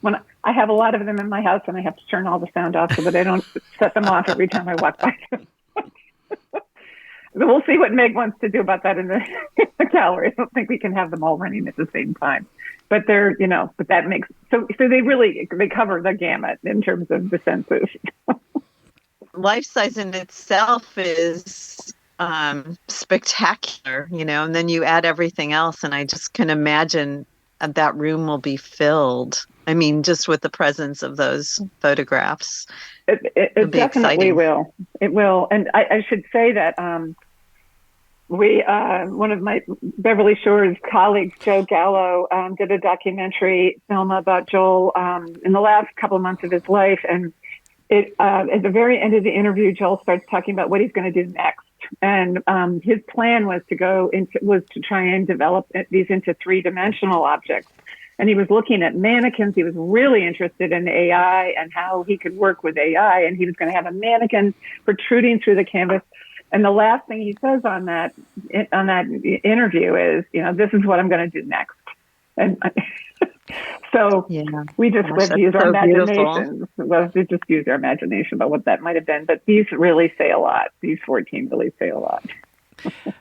When I have a lot of them in my house, and I have to turn all the sound off so that I don't set them off every time I walk by. We'll see what Meg wants to do about that in the gallery. I don't think we can have them all running at the same time. But they're, but that makes, so they cover the gamut in terms of the senses. Life size in itself is spectacular, and then you add everything else, and I just can imagine that room will be filled. I mean, just with the presence of those photographs. It definitely exciting. Will. It will. And I should say that one of my Beverly Shores colleagues, Joe Gallo, did a documentary film about Joel in the last couple of months of his life. And at the very end of the interview, Joel starts talking about what he's going to do next. And his plan was to try and develop these into 3-dimensional objects. And he was looking at mannequins. He was really interested in AI and how he could work with AI. And he was going to have a mannequin protruding through the canvas. And the last thing he says on that interview is, this is what I'm going to do next. And so we just use our imagination. Well, we just use our imagination about what that might have been. But these really say a lot. These 14 really say a lot.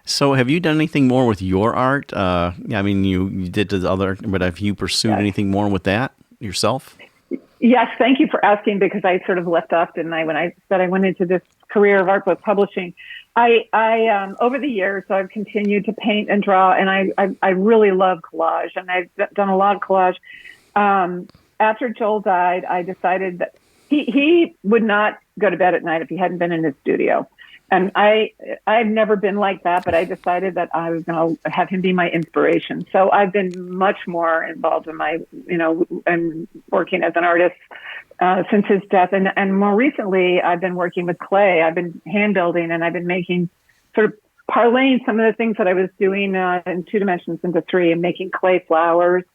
So have you done anything more with your art? I mean, you did the other, but have you pursued anything more with that yourself? Yes, thank you for asking, because I sort of left off, didn't I, when I said I went into this career of art book publishing. I over the years, I've continued to paint and draw, and I really love collage, and I've done a lot of collage. After Joel died, I decided that he would not go to bed at night if he hadn't been in his studio. And I've never been like that, but I decided that I was going to have him be my inspiration. So I've been much more involved in my, and working as an artist since his death. And more recently, I've been working with clay. I've been hand building, and I've been making, sort of parlaying some of the things that I was doing in 2 dimensions into 3, and making clay flowers.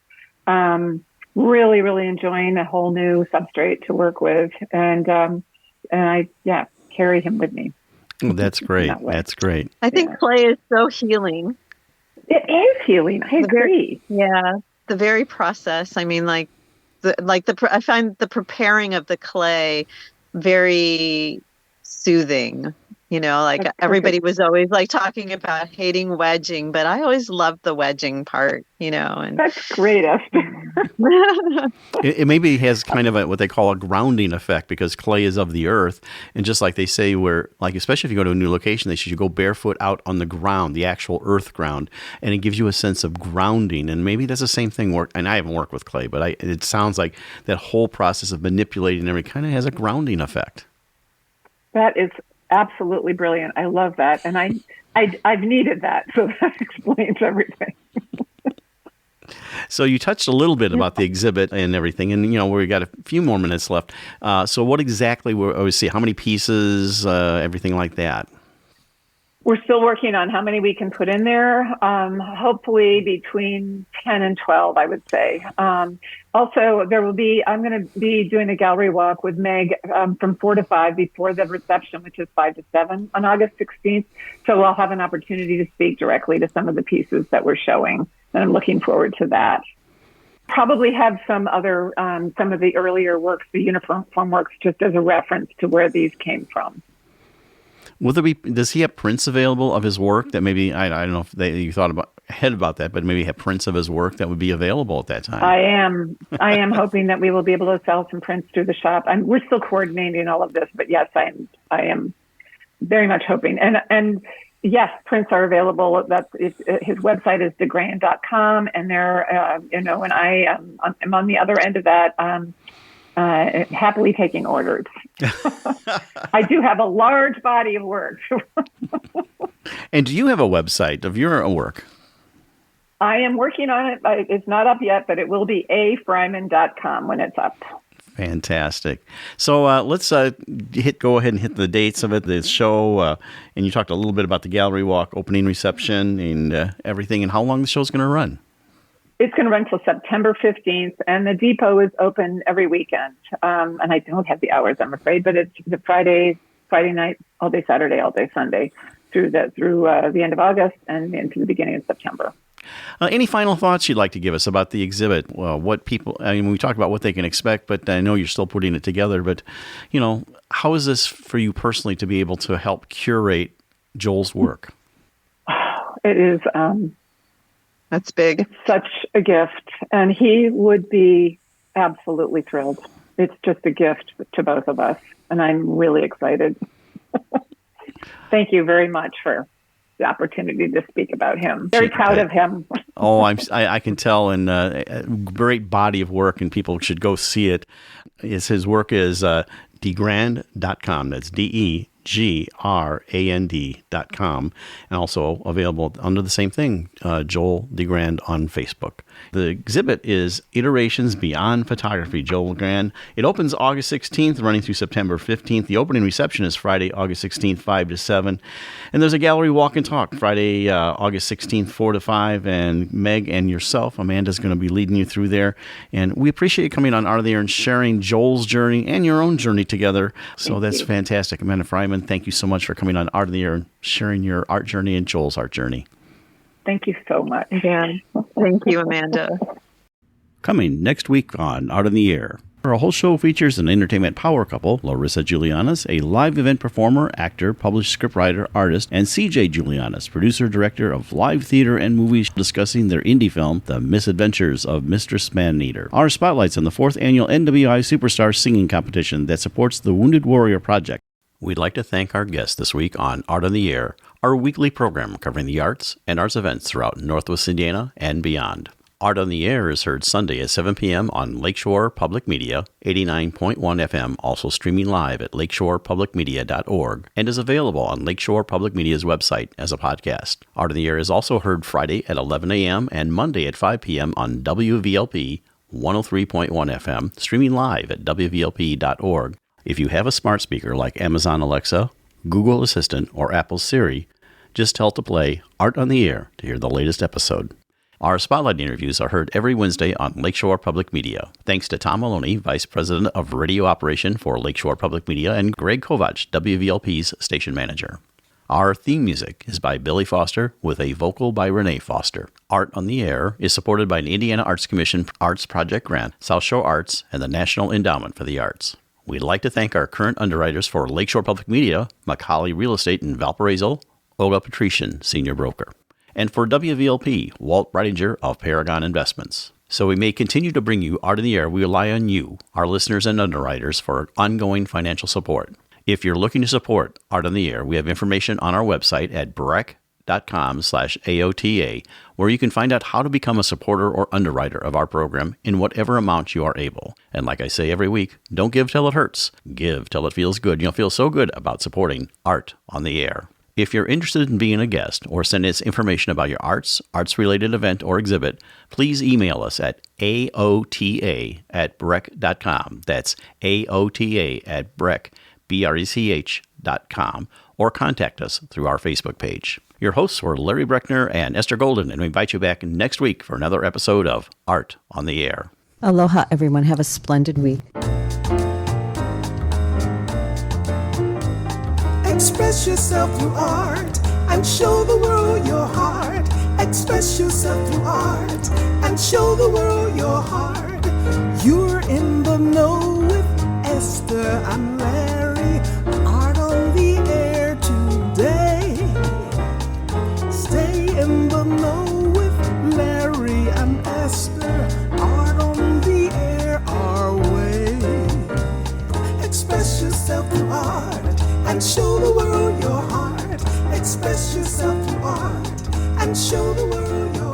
Really, really enjoying a whole new substrate to work with. And I carry him with me. Oh, that's great. That's great. I think clay is so healing. It is healing. I agree. The very process. I mean, I find the preparing of the clay very soothing. Everybody was always talking about hating wedging, but I always loved the wedging part, and that's great. It maybe has kind of what they call a grounding effect, because clay is of the earth. And just like they say, especially if you go to a new location, they should go barefoot out on the ground, the actual earth ground. And it gives you a sense of grounding. And maybe that's the same thing. And I haven't worked with clay, but it sounds like that whole process of manipulating everything kind of has a grounding effect. That is absolutely brilliant. I love that. And I've needed that. So that explains everything. So you touched a little bit about the exhibit and everything, and we got a few more minutes left. So what exactly how many pieces, everything like that? We're still working on how many we can put in there. Hopefully between 10 and 12, I would say. Also, I'm going to be doing a gallery walk with Meg from 4 to 5 before the reception, which is 5 to 7 on August 16th. So I'll have an opportunity to speak directly to some of the pieces that we're showing, and I'm looking forward to that. Probably have some of the earlier works, the uniform works, just as a reference to where these came from. Does he have prints available of his work that maybe, I don't know if you thought about that, but maybe have prints of his work that would be available at that time? I am hoping that we will be able to sell some prints through the shop. We're still coordinating all of this, but yes, I am very much hoping. And yes, prints are available. His website is DeGrand.com, and they're, and I am on the other end of that, happily taking orders. I do have a large body of work. And do you have a website of your work? I am working on it. It's not up yet, but it will be afreymann.com when it's up. Fantastic. So let's go ahead and hit the dates of it, the show. And you talked a little bit about the gallery walk, opening reception, and everything, and how long the show's going to run. It's going to run till September 15th, and the depot is open every weekend. And I don't have the hours, I'm afraid, but it's the Friday night, all day Saturday, all day Sunday, through the end of August and into the beginning of September. Any final thoughts you'd like to give us about the exhibit? Well, what people, I mean, we talked about what they can expect, but I know you're still putting it together. But, how is this for you personally to be able to help curate Joel's work? It is That's big. such a gift, and he would be absolutely thrilled. It's just a gift to both of us, and I'm really excited. Thank you very much for the opportunity to speak about him. Very proud of him. I can tell, and a great body of work, and people should go see it. His work is DeGrand.com. That's DeGrand.com, and also available under the same thing, Joel DeGrand on Facebook. The exhibit is Iterations Beyond Photography, Joel DeGrand. It opens August 16th, running through September 15th. The opening reception is Friday, August 16th, 5 to 7. And there's a gallery walk and talk Friday, August 16th, 4 to 5. And Meg and yourself, Amanda's going to be leading you through there. And we appreciate you coming on Art of the Air and sharing Joel's journey and your own journey together. So that's fantastic. Amanda Freymann, thank you so much for coming on Art of the Air and sharing your art journey and Joel's art journey. Thank you so much. Again, thank you, Amanda. Coming next week on Art of the Air. Our whole show features an entertainment power couple, Larissa Julianas, a live event performer, actor, published scriptwriter, artist, and CJ Julianas, producer, director of live theater and movies, discussing their indie film, The Misadventures of Mistress Man-Eater. Our spotlights on the 4th annual NWI Superstar Singing Competition that supports the Wounded Warrior Project. We'd like to thank our guests this week on Art on the Air, our weekly program covering the arts and arts events throughout Northwest Indiana and beyond. Art on the Air is heard Sunday at 7 p.m. on Lakeshore Public Media, 89.1 FM, also streaming live at lakeshorepublicmedia.org, and is available on Lakeshore Public Media's website as a podcast. Art on the Air is also heard Friday at 11 a.m. and Monday at 5 p.m. on WVLP 103.1 FM, streaming live at WVLP.org. If you have a smart speaker like Amazon Alexa, Google Assistant, or Apple Siri, just tell to play Art on the Air to hear the latest episode. Our Spotlight interviews are heard every Wednesday on Lakeshore Public Media. Thanks to Tom Maloney, Vice President of Radio Operation for Lakeshore Public Media, and Greg Kovach, WVLP's Station Manager. Our theme music is by Billy Foster with a vocal by Renee Foster. Art on the Air is supported by an Indiana Arts Commission Arts Project grant, South Shore Arts, and the National Endowment for the Arts. We'd like to thank our current underwriters for Lakeshore Public Media, Macaulay Real Estate in Valparaiso, Olga Patrician, Senior Broker. And for WVLP, Walt Breidinger of Paragon Investments. So we may continue to bring you Art of the Air. We rely on you, our listeners and underwriters, for ongoing financial support. If you're looking to support Art on the Air, we have information on our website at breck.com/AOTA, where you can find out how to become a supporter or underwriter of our program in whatever amount you are able. And like I say every week, don't give till it hurts. Give till it feels good. You'll feel so good about supporting Art on the Air. If you're interested in being a guest or send us information about your arts-related event or exhibit, please email us at aota@breck.com. That's aota@breck.com, or contact us through our Facebook page. Your hosts were Larry Breckner and Esther Golden, and we invite you back next week for another episode of Art on the Air. Aloha, everyone. Have a splendid week. Express yourself through art and show the world your heart. Express yourself through art and show the world your heart. You're in the know with Esther and Larry. Art on the Air today. Stay in the know with Larry and Esther. Art on the Air our way. Express yourself through art and show the world your heart. Express yourself through art and show the world your heart.